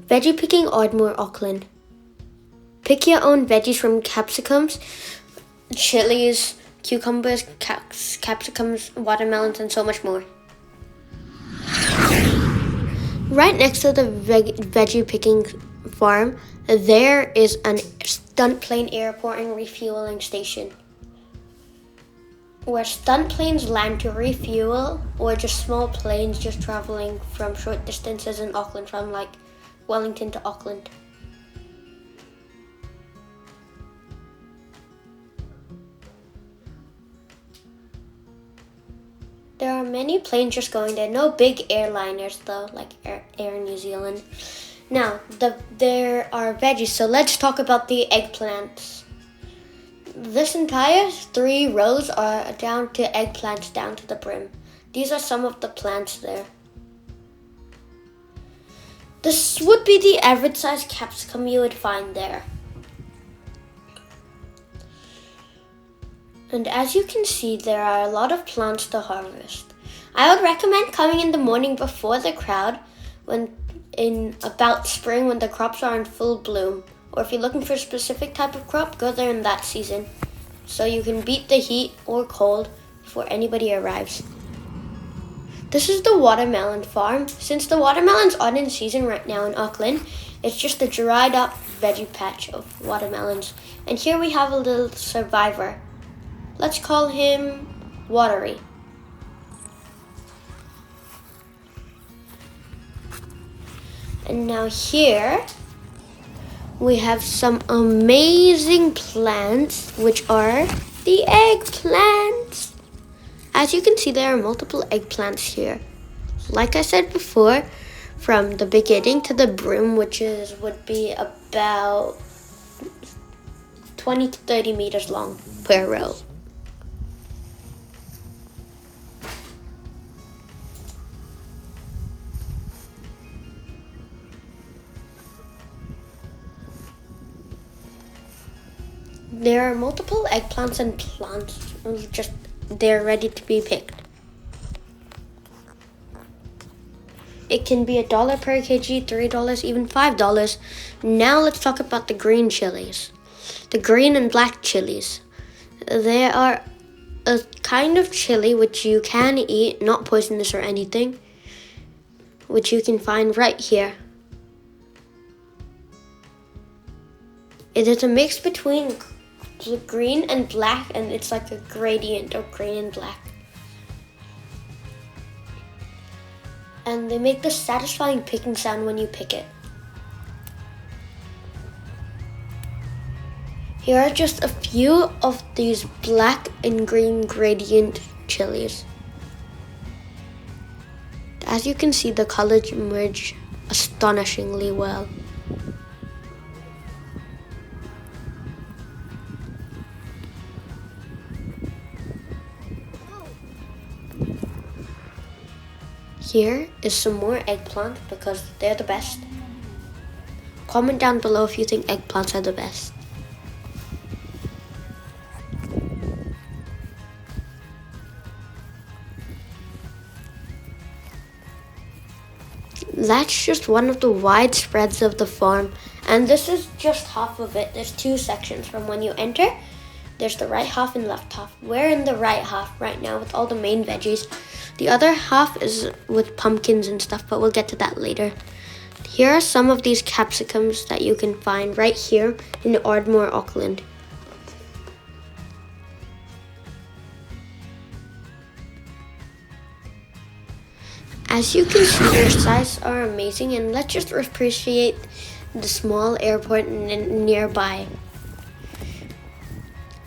Veggie picking Ardmore, Auckland. Pick your own veggies from capsicums, chilies, cucumbers, capsicums, watermelons, and so much more. Right next to the veggie picking farm, there is an stunt plane airport and refueling station, where stunt planes land to refuel, or just small planes just traveling from short distances in Auckland, from like Wellington to Auckland. There are many planes just going there, no big airliners though, like Air New Zealand. Now, there are veggies, so let's talk about the eggplants. This entire 3 rows are down to eggplants down to the brim. These are some of the plants there. This would be the average size capsicum you would find there. And as you can see, there are a lot of plants to harvest. I would recommend coming in the morning before the crowd, in about spring when the crops are in full bloom. Or if you're looking for a specific type of crop, go there in that season, so you can beat the heat or cold before anybody arrives. This is the watermelon farm. Since the watermelons aren't in season right now in Auckland, it's just a dried up veggie patch of watermelons. And here we have a little survivor. Let's call him Watery. And now here we have some amazing plants, which are the eggplants. As you can see, there are multiple eggplants here. Like I said before, from the beginning to the brim, which would be about 20 to 30 meters long per row. There are multiple eggplants and plants, they're ready to be picked. It can be $1 per kg, $3, even $5. Now let's talk about the green chilies. The green and black chilies. They are a kind of chili which you can eat, not poisonous or anything, which you can find right here. It is a mix between green and black, and it's like a gradient of green and black. And they make this satisfying picking sound when you pick it. Here are just a few of these black and green gradient chilies. As you can see, the colors merge astonishingly well. Here is some more eggplant because they're the best. Comment down below if you think eggplants are the best. That's just one of the wide spreads of the farm, and this is just half of it. There's 2 sections. From when you enter, there's the right half and left half. We're in the right half right now with all the main veggies. The other half is with pumpkins and stuff, but we'll get to that later. Here are some of these capsicums that you can find right here in Ardmore, Auckland. As you can see, their sizes are amazing, and let's just appreciate the small airport nearby.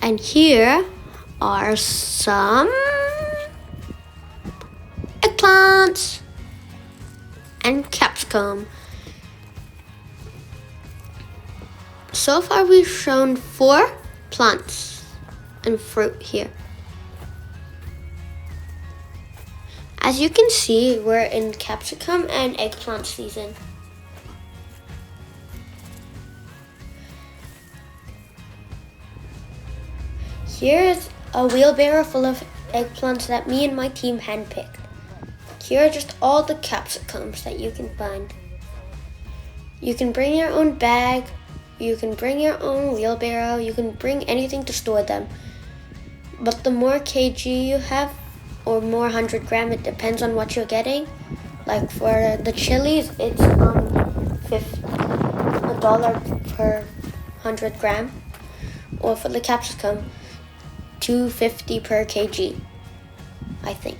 And here are some eggplants and capsicum. So far we've shown 4 plants and fruit here. As you can see, we're in capsicum and eggplant season. Here is a wheelbarrow full of eggplants that me and my team handpicked. Here are just all the capsicums that you can find. You can bring your own bag, you can bring your own wheelbarrow, you can bring anything to store them. But the more kg you have, or more 100 gram, it depends on what you're getting. Like for the chilies, it's $1 per 100 gram. Or for the capsicum, $2.50 per kg, I think.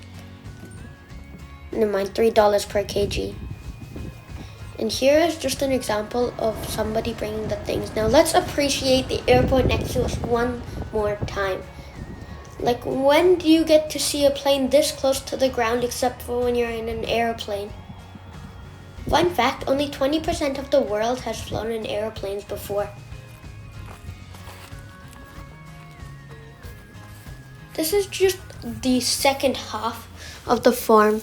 Never mind, $3 per kg. And here is just an example of somebody bringing the things. Now let's appreciate the airport next to us one more time. Like, when do you get to see a plane this close to the ground except for when you're in an airplane? Fun fact, only 20% of the world has flown in airplanes before. This is just the second half of the farm.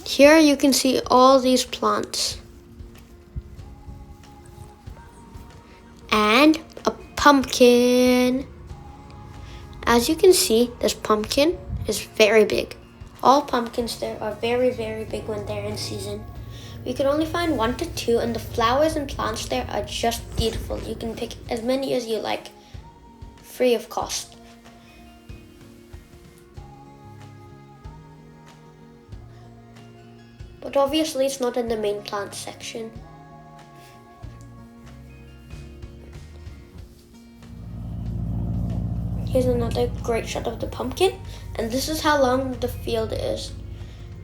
Here you can see all these plants. And a pumpkin. As you can see, this pumpkin is very big. All pumpkins there are very, very big when they're in season. We can only find 1 to 2, and the flowers and plants there are just beautiful. You can pick as many as you like, free of cost. But obviously it's not in the main plant section. Here's another great shot of the pumpkin, and this is how long the field is.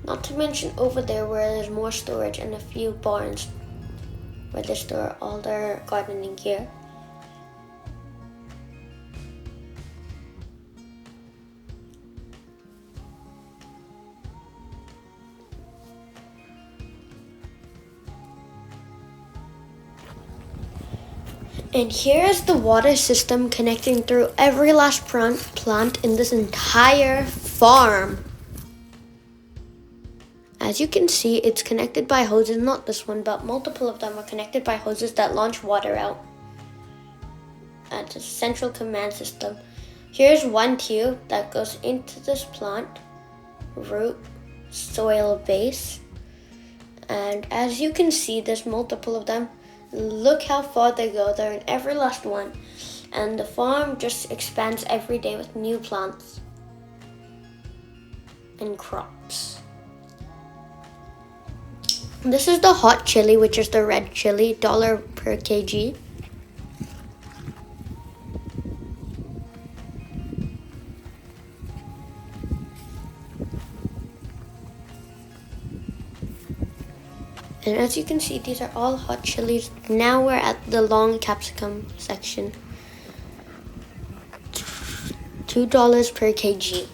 Not to mention over there where there's more storage and a few barns where they store all their gardening gear. And here is the water system connecting through every last plant in this entire farm. As you can see, it's connected by hoses, not this one, but multiple of them are connected by hoses that launch water out at a central command system. Here's one tube that goes into this plant, root, soil base. And as you can see, there's multiple of them. Look how far they go. They're in every last one. And the farm just expands every day with new plants and crops. This is the hot chili, which is the red chili, $1 per kg. And as you can see, these are all hot chilies. Now we're at the long capsicum section. $2 per kg.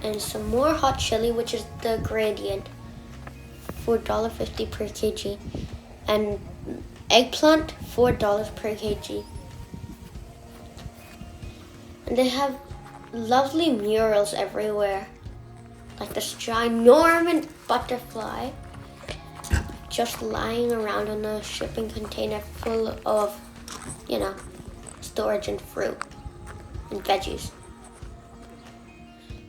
And some more hot chili, which is the gradient, for $1.50 per kg. And eggplant, $4 per kg. And they have lovely murals everywhere. Like this ginormous butterfly just lying around in a shipping container full of, storage and fruit and veggies.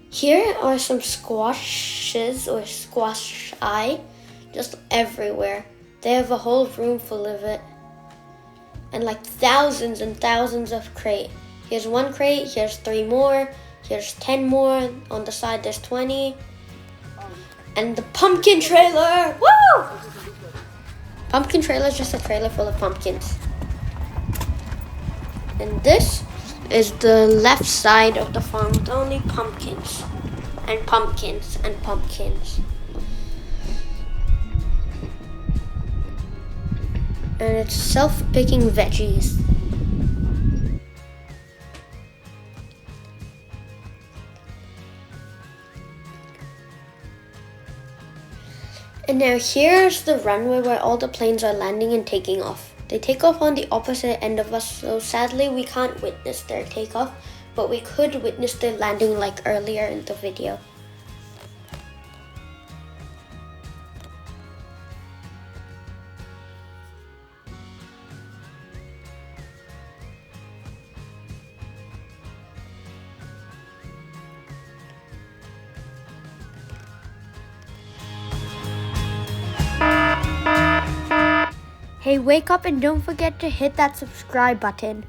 Here are some squashes or squash eye just everywhere. They have a whole room full of it. And like thousands and thousands of crate. Here's one crate, here's 3 more. Here's 10 more. On the side, there's 20. And the pumpkin trailer! Woo! Pumpkin trailer is just a trailer full of pumpkins. And this is the left side of the farm with only pumpkins. And pumpkins and pumpkins. And it's self-picking veggies. And now here's the runway where all the planes are landing and taking off. They take off on the opposite end of us, so sadly we can't witness their takeoff, but we could witness their landing like earlier in the video. Hey, wake up and don't forget to hit that subscribe button.